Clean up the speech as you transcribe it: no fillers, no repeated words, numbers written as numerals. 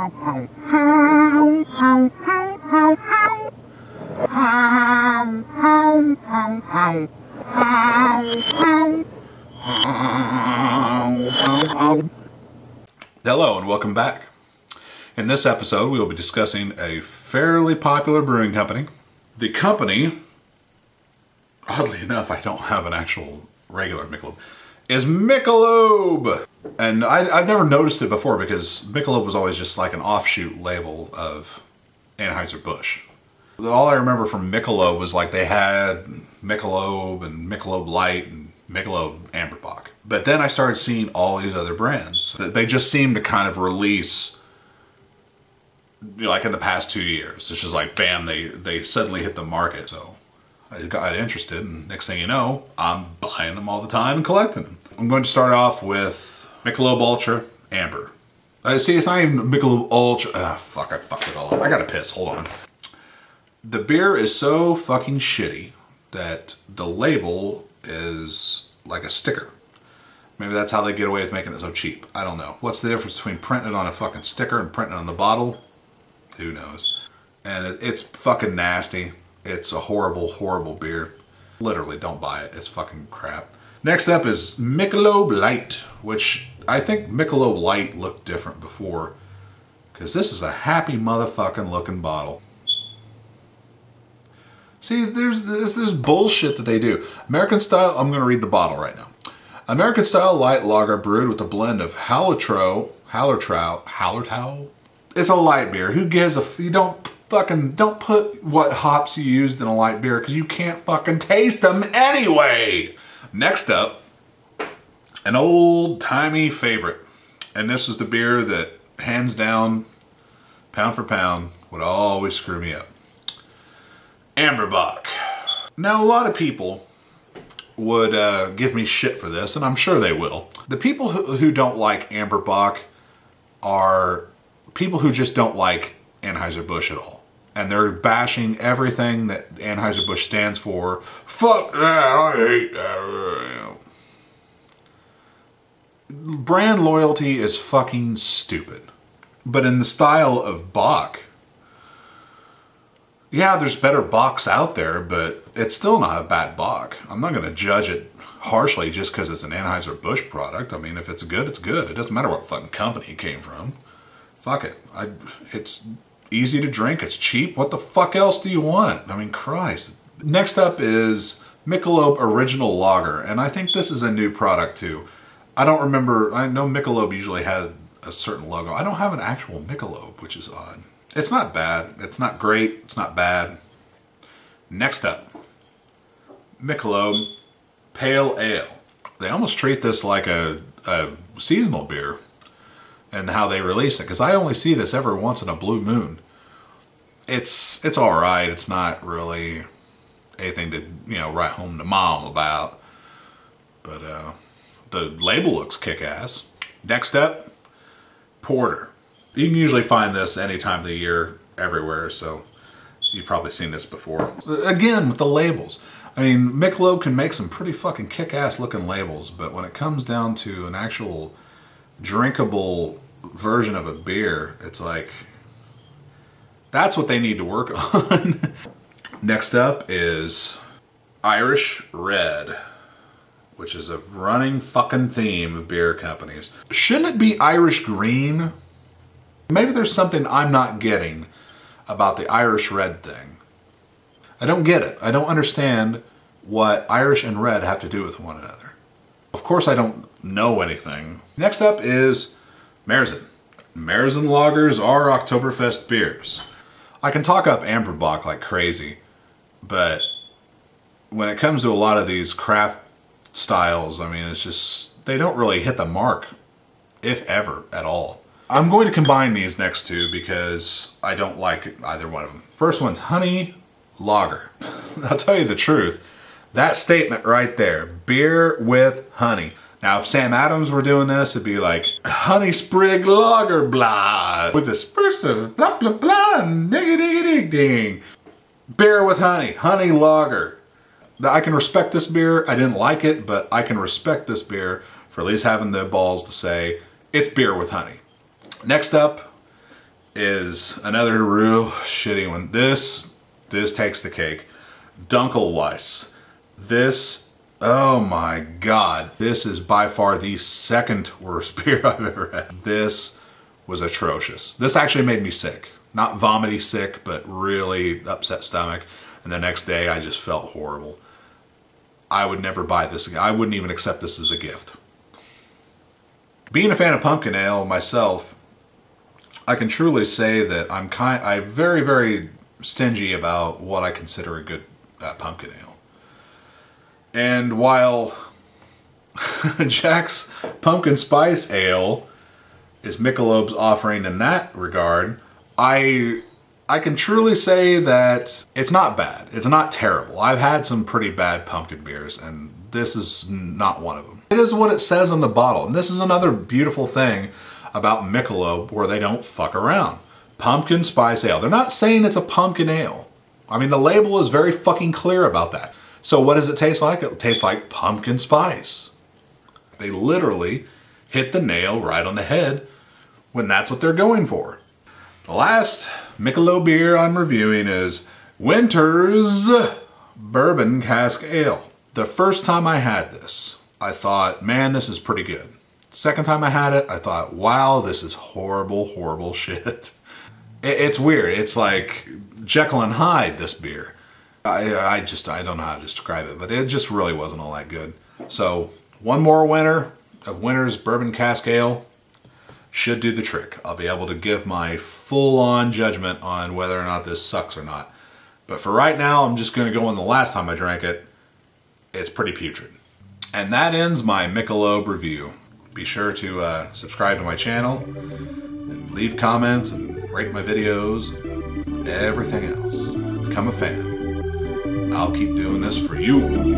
Hello and welcome back. In this episode we will be discussing a fairly popular brewing company. The company, oddly enough I don't have an actual regular Michelob, is Michelob! And I've never noticed it before because Michelob was always just like an offshoot label of Anheuser-Busch. All I remember from Michelob was like they had Michelob and Michelob Light and Michelob Amber Bock. But then I started seeing all these other brands. They just seem to kind of release, you know, like in the past 2 years. It's just like, bam, they suddenly hit the market. So I got interested, and next thing you know, I'm buying them all the time and collecting them. I'm going to start off with Michelob Ultra Amber. See, it's not even Michelob Ultra. Ah, fuck, I fucked it all up. I gotta piss, hold on. The beer is so fucking shitty that the label is like a sticker. Maybe that's how they get away with making it so cheap. I don't know. What's the difference between printing it on a fucking sticker and printing it on the bottle? Who knows? And it's fucking nasty. It's a horrible, horrible beer. Literally, don't buy it. It's fucking crap. Next up is Michelob Light, which I think Michelob Light looked different before, because this is a happy motherfucking looking bottle. See, there's this bullshit that they do. American style, I'm gonna read the bottle right now. American style light lager brewed with a blend of Hallertau. It's a light beer. Who gives a, you don't put what hops you used in a light beer because you can't fucking taste them anyway. Next up, an old-timey favorite. And this is the beer that, hands down, pound for pound, would always screw me up. Amber Bock. Now, a lot of people would give me shit for this, and I'm sure they will. The people who don't like Amber Bock are people who just don't like Anheuser-Busch at all. And they're bashing everything that Anheuser-Busch stands for. Fuck that, I hate that. Brand loyalty is fucking stupid. But in the style of Bock, yeah, there's better Bocks out there, but it's still not a bad Bock. I'm not going to judge it harshly just because it's an Anheuser-Busch product. I mean, if it's good, it's good. It doesn't matter what fucking company it came from. Fuck it. It's easy to drink. It's cheap. What the fuck else do you want? I mean, Christ. Next up is Michelob Original Lager, and I think this is a new product too. I don't remember. I know Michelob usually had a certain logo. I don't have an actual Michelob, which is odd. It's not bad. It's not great. It's not bad. Next up, Michelob Pale Ale. They almost treat this like a seasonal beer and how they release it, because I only see this every once in a blue moon. It's all right. It's not really anything to, you know, write home to mom about. But the label looks kick-ass. Next up, Porter. You can usually find this any time of the year, everywhere, so you've probably seen this before. Again, with the labels. I mean, Michelob can make some pretty fucking kick-ass looking labels, but when it comes down to an actual drinkable version of a beer, it's like, that's what they need to work on. Next up is Irish Red, which is a running fucking theme of beer companies. Shouldn't it be Irish Green? Maybe there's something I'm not getting about the Irish Red thing. I don't get it. I don't understand what Irish and Red have to do with one another. Of course I don't know anything. Next up is Marzen. Marzen lagers are Oktoberfest beers. I can talk up Amber Bock like crazy, but when it comes to a lot of these craft styles, I mean, it's just, they don't really hit the mark, if ever, at all. I'm going to combine these next two because I don't like either one of them. First one's Honey Lager. I'll tell you the truth, that statement right there, beer with honey. Now, if Sam Adams were doing this, it'd be like, Honey Sprig Lager blah, with a spruce of blah blah blah, and diggy diggy dig ding. Beer with honey, honey lager. I can respect this beer. I didn't like it, but I can respect this beer for at least having the balls to say, it's beer with honey. Next up is another real shitty one. This takes the cake. Dunkelweisse. This, oh my God, this is by far the second worst beer I've ever had. This was atrocious. This actually made me sick. Not vomity sick, but really upset stomach. And the next day I just felt horrible. I would never buy this again. I wouldn't even accept this as a gift. Being a fan of pumpkin ale myself, I can truly say that I'm very, very stingy about what I consider a good pumpkin ale. And while Jack's Pumpkin Spice Ale is Michelob's offering in that regard, I can truly say that it's not bad. It's not terrible. I've had some pretty bad pumpkin beers, and this is not one of them. It is what it says on the bottle, and this is another beautiful thing about Michelob where they don't fuck around. Pumpkin Spice Ale. They're not saying it's a pumpkin ale. I mean, the label is very fucking clear about that. So what does it taste like? It tastes like pumpkin spice. They literally hit the nail right on the head when that's what they're going for. The last Michelob beer I'm reviewing is Winter's Bourbon Cask Ale. The first time I had this, I thought, man, this is pretty good. Second time I had it, I thought, wow, this is horrible, horrible shit. It's weird. It's like Jekyll and Hyde, this beer. I don't know how to describe it, but it just really wasn't all that good. So one more winter of Winter's Bourbon Cask Ale should do the trick. I'll be able to give my full-on judgment on whether or not this sucks or not. But for right now, I'm just going to go on the last time I drank it. It's pretty putrid. And that ends my Michelob review. Be sure to subscribe to my channel, and leave comments, and rate my videos, and everything else. Become a fan. I'll keep doing this for you.